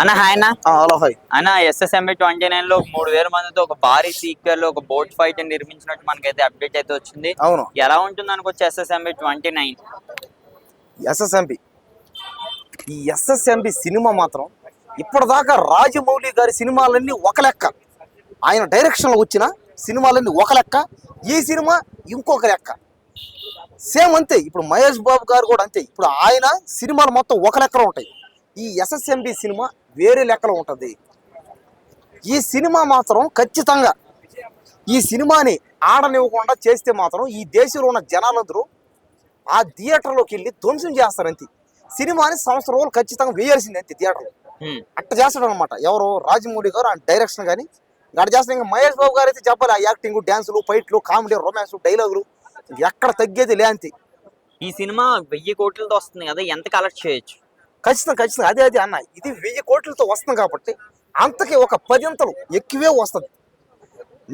అన్న హాయ్ అన్న. Hello hi అన్న SSMB 29 లో 3000 మందితో ఒక భారీ సీక్వెల్ ఒక బోట్ ఫైట్ నిర్మించినట్టు మనకైతే అప్డేట్ అయితే వచ్చింది. అవును. ఎలా ఉంటుంది అనుకోవచ్చు SSMB 29? ఎస్ఎస్ఎంబి ఈ ఎస్ఎస్ఎంబి సినిమా మాత్రం ఇప్పటిదాకా రాజమౌళి గారి సినిమాలన్నీ ఒక లెక్క, ఆయన డైరెక్షన్లో వచ్చిన సినిమాలన్నీ ఒక లెక్క, ఈ సినిమా ఇంకొక లెక్క. సేమ్ అంతే. ఇప్పుడు మహేష్ బాబు గారు కూడా అంతే. ఇప్పుడు ఆయన సినిమాలు మొత్తం ఒక లెక్కలో ఉంటాయి. ఈ ఎస్ఎస్ఎంబి సినిమా వేరే లెక్కలో ఉంటుంది. ఈ సినిమా మాత్రం ఖచ్చితంగా ఈ సినిమాని ఆడనివ్వకుండా చేస్తే మాత్రం ఈ దేశంలో ఉన్న జనాలందరూ ఆ థియేటర్లోకి వెళ్ళి ధ్వంసం చేస్తారంతే. సినిమాని సంవత్సరం రోజులు ఖచ్చితంగా వేయాల్సింది అంతే థియేటర్లో. అట్ట చేస్తాడు అనమాట ఎవరు, రాజమౌళి గారు. ఆ డైరెక్షన్ కానీ అట్ట చేస్తాడు. ఇంకా మహేష్ బాబు గారు అయితే చెప్పాలి, ఆ యాక్టింగ్, డ్యాన్సులు, ఫైట్లు, కామెడీ, రొమాన్స్, డైలాగులు ఎక్కడ తగ్గేది లే అంతే. ఈ సినిమా 1000 కోట్లతో వస్తుంది కదా, ఎంత కలెక్ట్ చేయొచ్చు? ఖచ్చితంగా అదే అన్న. ఇది 1000 కోట్లతో వస్తుంది కాబట్టి అంతకి ఒక 10 అంతలు ఎక్కువే వస్తుంది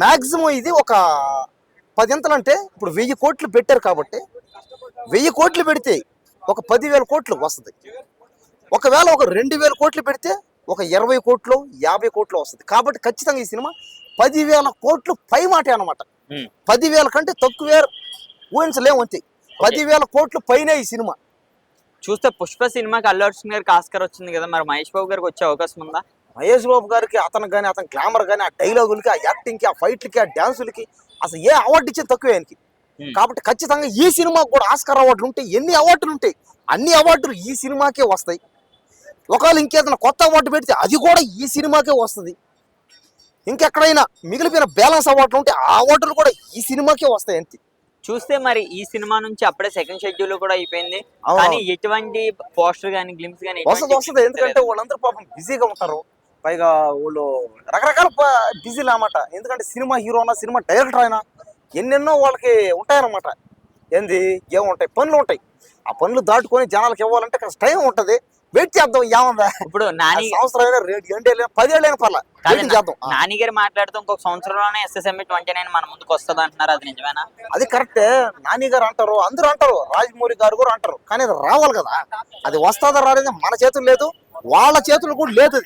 మ్యాక్సిమం. ఇది ఒక 10 అంతలు అంటే ఇప్పుడు 1000 కోట్లు పెట్టారు కాబట్టి 1000 కోట్లు పెడితే ఒక 10,000 కోట్లు వస్తుంది. ఒకవేళ ఒక 2000 కోట్లు పెడితే ఒక 20 కోట్లు 50 కోట్లు వస్తుంది. కాబట్టి ఖచ్చితంగా ఈ సినిమా 10,000 కోట్లు పై మాటే అనమాట. 10,000 కంటే తక్కువే ఊహించలేము అంతే. 10,000 కోట్లు పైనే ఈ సినిమా. చూస్తే పుష్ప సినిమాకి అల్లు అర్జున్ గారికి ఆస్కార్ వచ్చింది కదా, మరి మహేష్ బాబు గారికి వచ్చే అవకాశం ఉందా? మహేష్ బాబు గారికి అతను కానీ, అతని గ్లామర్ కానీ, ఆ డైలాగులకి, ఆ యాక్టింగ్కి, ఆ ఫైట్లకి, ఆ డ్యాన్సులకి అసలు ఏ అవార్డు ఇచ్చేది తక్కువే ఆయనకి. కాబట్టి ఖచ్చితంగా ఈ సినిమాకి కూడా ఆస్కార్ అవార్డులు ఉంటాయి. ఎన్ని అవార్డులు ఉంటాయి, అన్ని అవార్డులు ఈ సినిమాకే వస్తాయి. ఒకవేళ ఇంకేదైనా కొత్త అవార్డు పెడితే అది కూడా ఈ సినిమాకే వస్తుంది. ఇంకెక్కడైనా మిగిలిపోయిన బ్యాలెన్స్ అవార్డులు ఉంటే ఆ అవార్డులు కూడా ఈ సినిమాకే వస్తాయి అంతే. చూస్తే మరి ఈ సినిమా నుంచి అప్పుడే సెకండ్ షెడ్యూల్ కూడా అయిపోయింది, కానీ ఎటువంటి పోస్టర్ గానీ గ్లిమ్స్ గానీ వస్తుంది. ఎందుకంటే వాళ్ళందరూ పాపం బిజీగా ఉంటారు. పైగా వాళ్ళు రకరకాల బిజీలు అన్నమాట. ఎందుకంటే సినిమా హీరో అయినా, సినిమా డైరెక్టర్ అయినా ఎన్నెన్నో వాళ్ళకి ఉంటాయన్నమాట. ఏంది ఏముంటాయి, పనులు ఉంటాయి. ఆ పనులు దాటుకొని జనాలకు ఇవ్వాలంటే కాస్త టైం ఉంటుంది. వెయిట్ చేద్దాం. ఏముందా ఇప్పుడు సంవత్సరం 10 ఏళ్ళైనా పర్లా చేద్దాం. నాని గారు మాట్లాడుతూ ఇంకొక సంవత్సరంలోనే SSMB 29 మన ముందుకు వస్తుంది అంటున్నారు, అది నిజమేనా? అది కరెక్టే. నాని గారు అంటారు, అందరూ అంటారు, రాజమౌళి గారు కూడా అంటారు. కానీ అది రావాలి కదా. అది వస్తుందా రాలేదు మన చేతులు లేదు, వాళ్ళ చేతులు కూడా లేదు.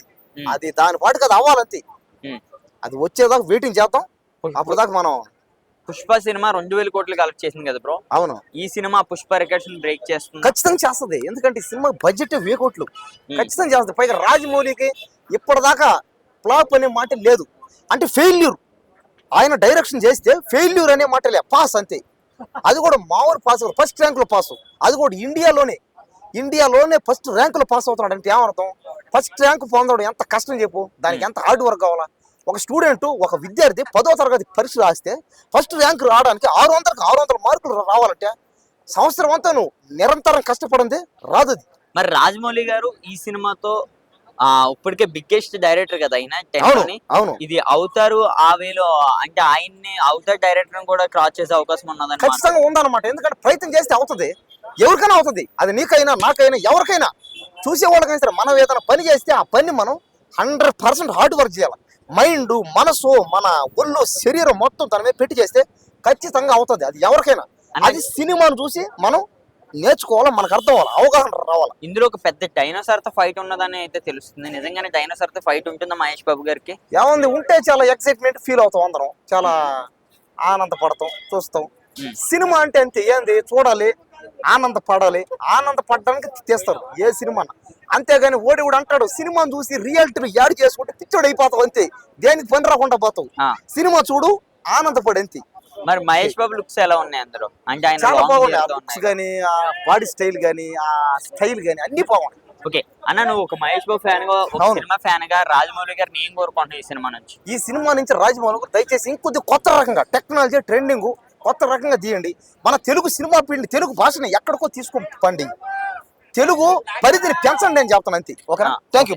అది దాని పాటుకి అది అవ్వాలంతే. అది వచ్చేదాకా వెయిటింగ్ చేద్దాం. అప్పుడు దాకా మనం పుష్ప సినిమా 2000 కోట్లు కలెక్ట్ చేసింది కదా బ్రో. అవును. ఈ సినిమా పుష్ప రికార్డ్స్ బ్రేక్ చేస్తుంది. ఖచ్చితంగా చేస్తుంది. ఎందుకంటే ఈ సినిమా బడ్జెట్ 1000 కోట్లు ఖచ్చితంగా చేస్తుంది. పైగా రాజమౌళికి ఇప్పటిదాకా ఫ్లాప్ అనే మాట లేదు. అంటే ఫెయిల్యూర్. ఆయన డైరెక్షన్ చేస్తే ఫెయిల్యూర్ అనే మాట లే, పాస్ అంతే. అది కూడా మామూలు పాస్, ఫస్ట్ ర్యాంకులో పాస్. అది కూడా ఇండియాలోనే ఫస్ట్ ర్యాంకులో పాస్ అవుతున్నాడు అంటే ఏమర్థం? ఫస్ట్ ర్యాంకు పొందడం ఎంత కష్టం చెప్పు. దానికి ఎంత హార్డ్ వర్క్ కావాలా. ఒక స్టూడెంట్, ఒక విద్యార్థి 10వ తరగతి పరీక్ష రాస్తే ఫస్ట్ ర్యాంకు రావడానికి 600 మార్కులు రావాలంటే సంవత్సరం అంతా నువ్వు నిరంతరం కష్టపడింది రాదు. మరి రాజమౌళి గారు ఈ సినిమాతో ఇప్పటికే బిగ్గెస్ట్ డైరెక్టర్ కదా ఆయన. అవును. ఇది అవుతారు ఆ వేలో అంటే ఆయన్ని అవుతారు డైరెక్టర్ కూడా క్రాస్ చేసే అవకాశం ఉన్నదని ఖచ్చితంగా ఉందన్నమాట. ఎందుకంటే ప్రయత్నం చేస్తే అవుతుంది, ఎవరికైనా అవుతుంది. అది నీకైనా, నాకైనా, ఎవరికైనా, చూసే వాళ్ళకైనా సరే. మనం ఏదైనా పని చేస్తే ఆ పని మనం 100% హార్డ్ వర్క్ చేయాలి. మైండ్, మనసు, మన ఒళ్ళు, శరీరం మొత్తం తన మీద పెట్టి చేస్తే ఖచ్చితంగా అవుతుంది. అది ఎవరికైనా. అది సినిమాను చూసి మనం నేర్చుకోవాలి, మనకు అర్థం అవ్వాలి, అవగాహన రావాలి. ఇందులో ఒక పెద్ద డైనోసార్ తో ఫైట్ ఉన్నదని అయితే తెలుస్తుంది. నిజంగానే డైనోసార్ తో ఫైట్ ఉంటుందా మహేష్ బాబు గారికి? ఏముంది, ఉంటే చాలా ఎక్సైట్మెంట్ ఫీల్ అవుతాం, అందరం చాలా ఆనందపడతాం, చూస్తాం. సినిమా అంటే అంతే. ఏంది, చూడాలి, ఆనందపడాలి. ఆనందపడడానికి తీస్తారు ఏ సినిమా. అంతేగాని ఓడి కూడా అంటాడు సినిమాను చూసి రియాలిటీని యాడ్ చేసుకుంటే పిచ్చోడు అయిపోతావు అంతే. దేనికి పని రాకుండా పోతావు. సినిమా చూడు, ఆనందపడి అంతే. మరి మహేష్ బాబు లుక్స్ ఎలా ఉన్నాయి అందులో? అంటే ఆయన చాలా బాగున్నాయి. లుక్స్ కానీ, ఆ బాడీ స్టైల్ కానీ, ఆ స్టైల్ కానీ అన్ని బాగున్నాయి. ఓకే అన్న, నువ్వు ఒక మహేష్ బాబు ఫ్యాన్ గా, ఒక సినిమా ఫ్యాన్ గా రాజమౌళి గారు నేను కోరుకుంటున్నాను ఈ సినిమా నుంచి రాజమౌళి గారు దయచేసి ఇంకొద్ది కొత్త రకంగా టెక్నాలజీ, ట్రెండింగ్ కొత్త రకంగా తీయండి. మన తెలుగు సినిమా ఫీల్డ్, తెలుగు భాషని ఎక్కడికో తీసుకొని పండి, తెలుగు పరిధిని పెంచండి అని చెప్తాను అంతే. ఓకేనా? Thank you.